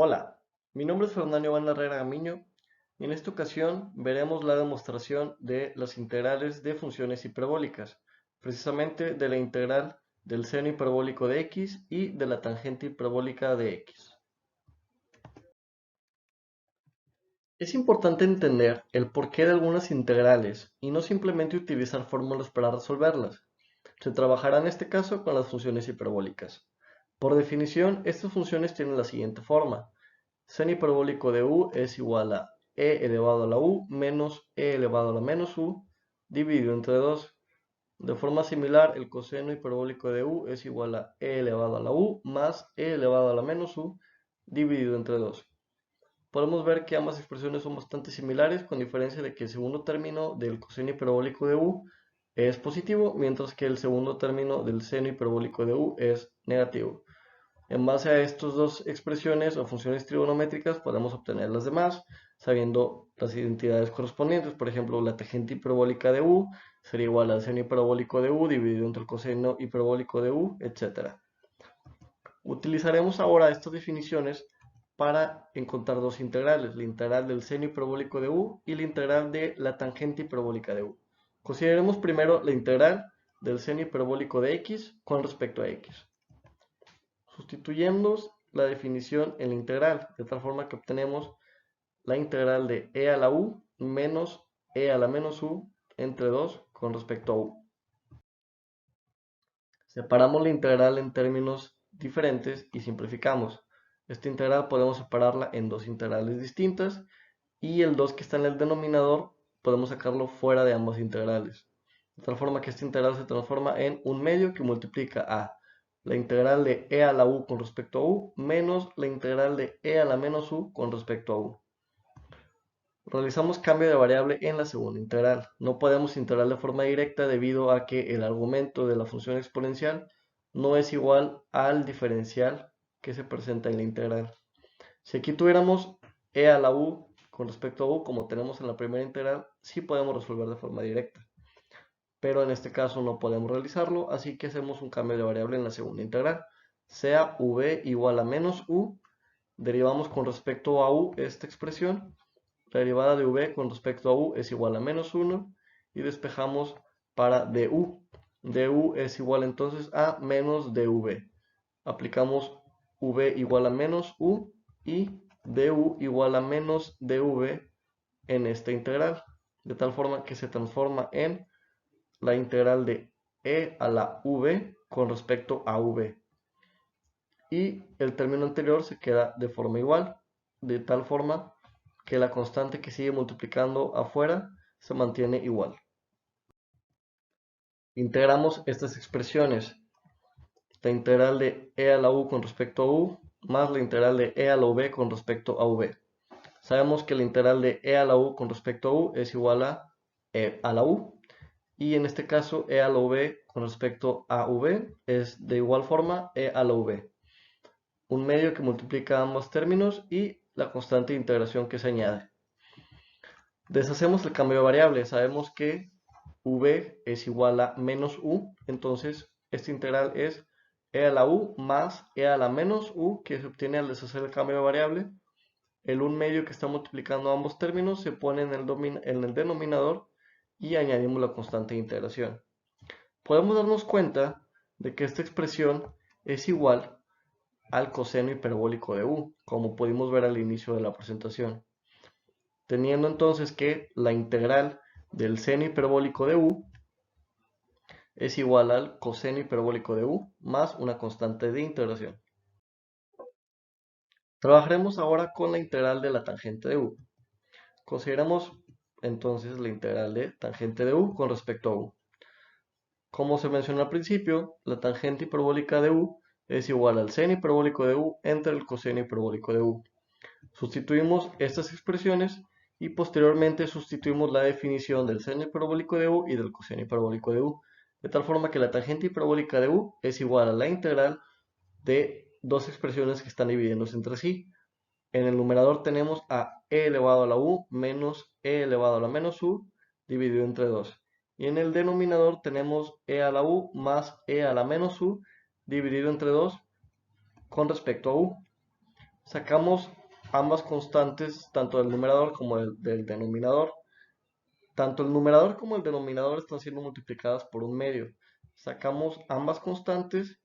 Hola, mi nombre es Fernando Iván Herrera Gamiño y en esta ocasión veremos la demostración de las integrales de funciones hiperbólicas, precisamente de la integral del seno hiperbólico de x y de la tangente hiperbólica de x. Es importante entender el porqué de algunas integrales y no simplemente utilizar fórmulas para resolverlas. Se trabajará en este caso con las funciones hiperbólicas. Por definición, estas funciones tienen la siguiente forma. Seno hiperbólico de u es igual a e elevado a la u menos e elevado a la menos u dividido entre 2. De forma similar, el coseno hiperbólico de u es igual a e elevado a la u más e elevado a la menos u dividido entre 2. Podemos ver que ambas expresiones son bastante similares, con diferencia de que el segundo término del coseno hiperbólico de u es positivo, mientras que el segundo término del seno hiperbólico de u es negativo. En base a estas dos expresiones o funciones trigonométricas podemos obtener las demás, sabiendo las identidades correspondientes. Por ejemplo, la tangente hiperbólica de u sería igual al seno hiperbólico de u dividido entre el coseno hiperbólico de u, etc. Utilizaremos ahora estas definiciones para encontrar dos integrales, la integral del seno hiperbólico de u y la integral de la tangente hiperbólica de u. Consideremos primero la integral del seno hiperbólico de x con respecto a x. Sustituyendo la definición en la integral, de tal forma que obtenemos la integral de e a la u menos e a la menos u entre 2 con respecto a u. Separamos la integral en términos diferentes y simplificamos. Esta integral podemos separarla en dos integrales distintas y el 2 que está en el denominador podemos sacarlo fuera de ambas integrales. De tal forma que esta integral se transforma en un medio que multiplica a la integral de e a la u con respecto a u menos la integral de e a la menos u con respecto a u. Realizamos cambio de variable en la segunda integral. No podemos integrar de forma directa debido a que el argumento de la función exponencial no es igual al diferencial que se presenta en la integral. Si aquí tuviéramos e a la u con respecto a u como tenemos en la primera integral, sí podemos resolver de forma directa. Pero en este caso no podemos realizarlo, así que hacemos un cambio de variable en la segunda integral. Sea v igual a menos u, derivamos con respecto a u esta expresión. La derivada de v con respecto a u es igual a menos 1 y despejamos para du. Du es igual entonces a menos dv. Aplicamos v igual a menos u y du igual a menos dv en esta integral, de tal forma que se transforma en la integral de e a la v con respecto a v. Y el término anterior se queda de forma igual, de tal forma que la constante que sigue multiplicando afuera se mantiene igual. Integramos estas expresiones, la integral de e a la u con respecto a u, más la integral de e a la v con respecto a v. Sabemos que la integral de e a la u con respecto a u es igual a e a la u, y en este caso e a la v con respecto a v es de igual forma e a la v. Un medio que multiplica ambos términos y la constante de integración que se añade. Deshacemos el cambio de variable, sabemos que v es igual a menos u, entonces esta integral es e a la u más e a la menos u, que se obtiene al deshacer el cambio de variable. El 1 medio que está multiplicando ambos términos se pone en el denominador y añadimos la constante de integración. Podemos darnos cuenta de que esta expresión es igual al coseno hiperbólico de u, como pudimos ver al inicio de la presentación. Teniendo entonces que la integral del seno hiperbólico de u es igual al coseno hiperbólico de u más una constante de integración. Trabajaremos ahora con la integral de la tangente de u. Consideramos entonces la integral de tangente de u con respecto a u. Como se mencionó al principio, la tangente hiperbólica de u es igual al seno hiperbólico de u entre el coseno hiperbólico de u. Sustituimos estas expresiones y posteriormente sustituimos la definición del seno hiperbólico de u y del coseno hiperbólico de u, de tal forma que la tangente hiperbólica de u es igual a la integral de dos expresiones que están dividiéndose entre sí. En el numerador tenemos a e elevado a la u menos e elevado a la menos u dividido entre 2. Y en el denominador tenemos e a la u más e a la menos u dividido entre 2 con respecto a u. Sacamos ambas constantes, tanto del numerador como del denominador. Tanto el numerador como el denominador están siendo multiplicadas por un medio. Sacamos ambas constantes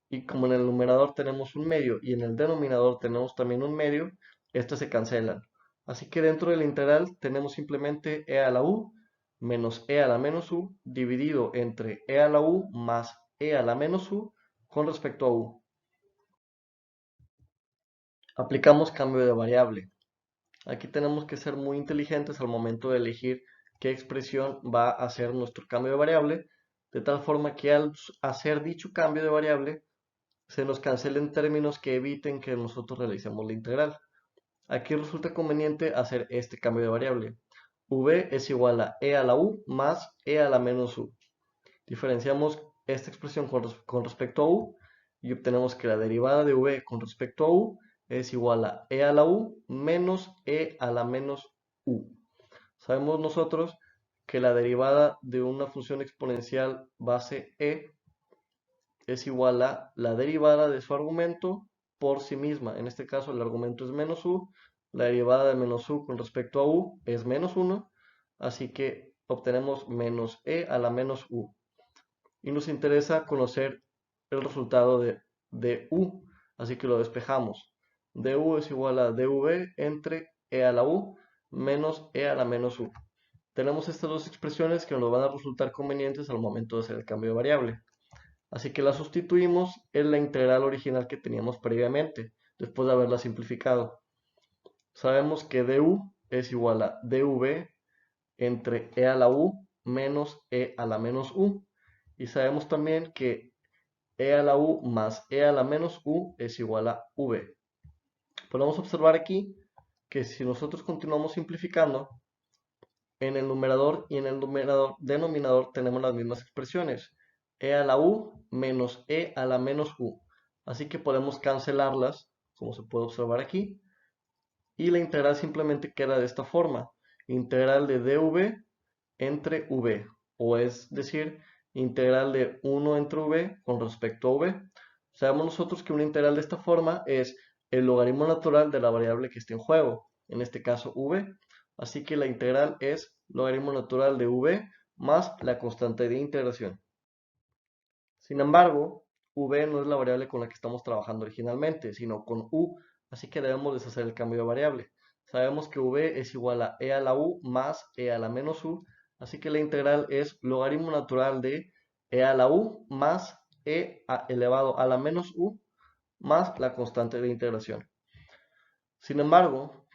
y como en el numerador tenemos un medio y en el denominador tenemos también un medio, estas se cancelan. Así que dentro del integral tenemos simplemente e a la u menos e a la menos u dividido entre e a la u más e a la menos u con respecto a u. Aplicamos cambio de variable. Aquí tenemos que ser muy inteligentes al momento de elegir qué expresión va a ser nuestro cambio de variable, de tal forma que al hacer dicho cambio de variable se nos cancelen términos que eviten que nosotros realicemos la integral. Aquí resulta conveniente hacer este cambio de variable. V es igual a e a la u más e a la menos u. Diferenciamos esta expresión con respecto a u y obtenemos que la derivada de v con respecto a u es igual a e a la u menos e a la menos u. Sabemos nosotros que la derivada de una función exponencial base e es igual a la derivada de su argumento por sí misma. En este caso el argumento es menos u, la derivada de menos u con respecto a u es menos 1, así que obtenemos menos e a la menos u. Y nos interesa conocer el resultado de u, así que lo despejamos. Du es igual a dv entre e a la u menos e a la menos u. Tenemos estas dos expresiones que nos van a resultar convenientes al momento de hacer el cambio de variable. Así que la sustituimos en la integral original que teníamos previamente, después de haberla simplificado. Sabemos que du es igual a dv entre e a la u menos e a la menos u. Y sabemos también que e a la u más e a la menos u es igual a v. Podemos observar aquí que si nosotros continuamos simplificando, en el numerador y en el denominador tenemos las mismas expresiones. E a la u menos e a la menos u. Así que podemos cancelarlas, como se puede observar aquí. Y la integral simplemente queda de esta forma. Integral de dv entre v. O es decir, integral de 1 entre v con respecto a v. Sabemos nosotros que una integral de esta forma es el logaritmo natural de la variable que esté en juego. En este caso v. Así que la integral es logaritmo natural de v más la constante de integración. Sin embargo, v no es la variable con la que estamos trabajando originalmente, sino con u, así que debemos deshacer el cambio de variable. Sabemos que v es igual a e a la u más e a la menos u, así que la integral es logaritmo natural de e a la u más elevado a la menos u más la constante de integración. Sin embargo,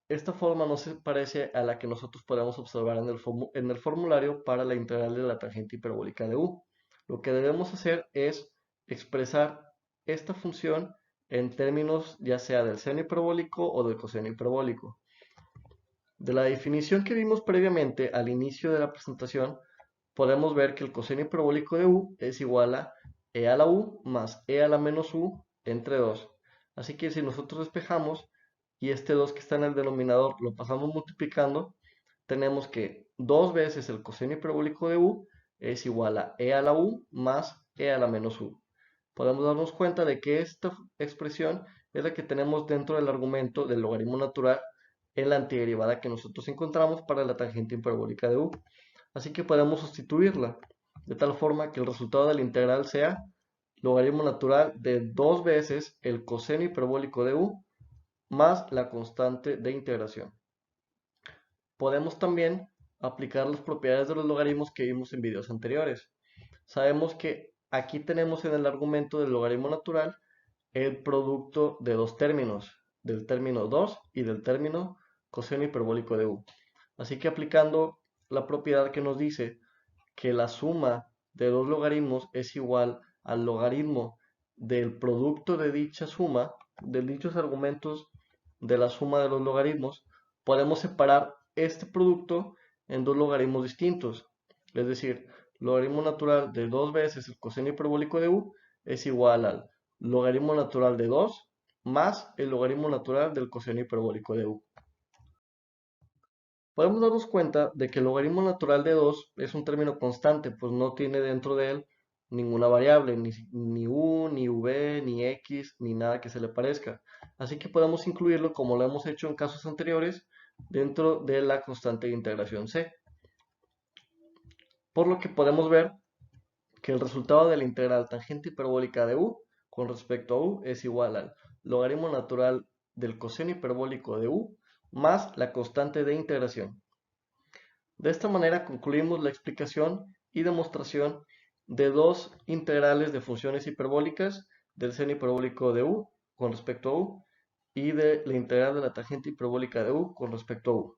esta forma no se parece a la que nosotros podemos observar en el formulario para la integral de la tangente hiperbólica de u. Lo que debemos hacer es expresar esta función en términos ya sea del seno hiperbólico o del coseno hiperbólico. De la definición que vimos previamente al inicio de la presentación, podemos ver que el coseno hiperbólico de u es igual a e a la u más e a la menos u entre 2. Así que si nosotros despejamos y este 2 que está en el denominador lo pasamos multiplicando, tenemos que 2 veces el coseno hiperbólico de u es igual a e a la u más e a la menos u. Podemos darnos cuenta de que esta expresión es la que tenemos dentro del argumento del logaritmo natural en la antiderivada que nosotros encontramos para la tangente hiperbólica de u. Así que podemos sustituirla, de tal forma que el resultado de la integral sea logaritmo natural de 2 veces el coseno hiperbólico de u más la constante de integración. Podemos también aplicar las propiedades de los logaritmos que vimos en videos anteriores. Sabemos que aquí tenemos en el argumento del logaritmo natural el producto de dos términos, del término 2 y del término coseno hiperbólico de u. Así que aplicando la propiedad que nos dice que la suma de dos logaritmos es igual al logaritmo del producto de dicha suma, de dichos argumentos de la suma de los logaritmos, podemos separar este producto en dos logaritmos distintos. Es decir, logaritmo natural de 2 veces el coseno hiperbólico de u es igual al logaritmo natural de 2 más el logaritmo natural del coseno hiperbólico de u. Podemos darnos cuenta de que el logaritmo natural de 2 es un término constante, pues no tiene dentro de él ninguna variable, ni u, ni v, ni x, ni nada que se le parezca. Así que podemos incluirlo, como lo hemos hecho en casos anteriores, dentro de la constante de integración c. Por lo que podemos ver que el resultado de la integral tangente hiperbólica de u con respecto a u es igual al logaritmo natural del coseno hiperbólico de u más la constante de integración. De esta manera concluimos la explicación y demostración de dos integrales de funciones hiperbólicas del seno hiperbólico de u con respecto a u y de la integral de la tangente hiperbólica de u con respecto a u.